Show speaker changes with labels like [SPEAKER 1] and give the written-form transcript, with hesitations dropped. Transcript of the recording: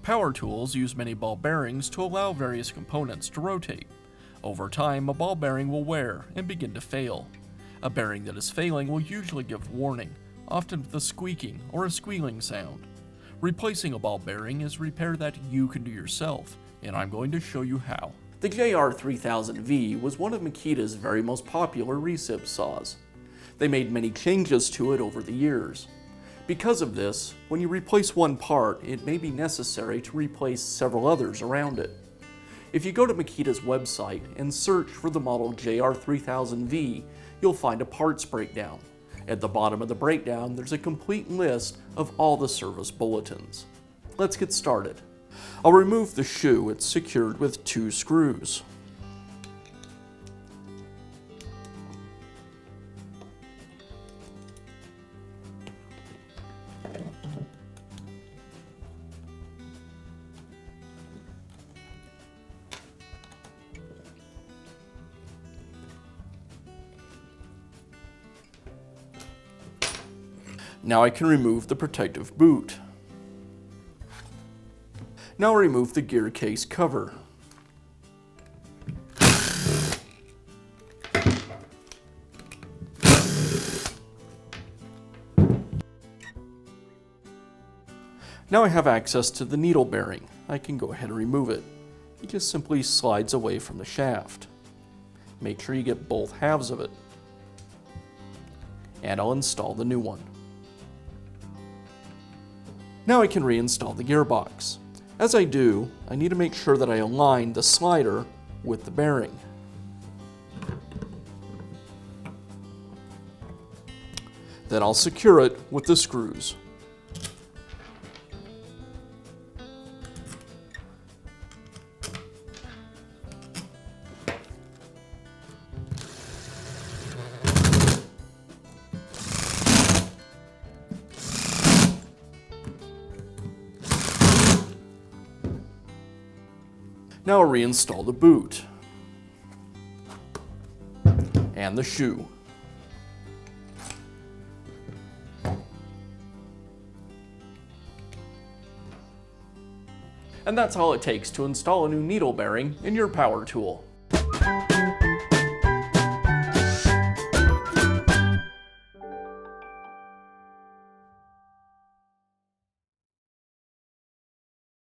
[SPEAKER 1] Power tools use many ball bearings to allow various components to rotate. Over time, a ball bearing will wear and begin to fail. A bearing that is failing will usually give warning, often with a squeaking or a squealing sound. Replacing a ball bearing is a repair that you can do yourself, and I'm going to show you how. The JR3000V was one of Makita's very most popular recip saws. They made many changes to it over the years. Because of this, when you replace one part, it may be necessary to replace several others around it. If you go to Makita's website and search for the model JR3000V, you'll find a parts breakdown. At the bottom of the breakdown, there's a complete list of all the service bulletins. Let's get started. I'll remove the shoe. It's secured with 2 screws. Now I can remove the protective boot. Now I'll remove the gear case cover. Now I have access to the needle bearing. I can go ahead and remove it. It just simply slides away from the shaft. Make sure you get both halves of it. And I'll install the new one. Now I can reinstall the gearbox. As I do, I need to make sure that I align the slider with the bearing. Then I'll secure it with the screws. Now I'll reinstall the boot and the shoe. And that's all it takes to install a new needle bearing in your power tool.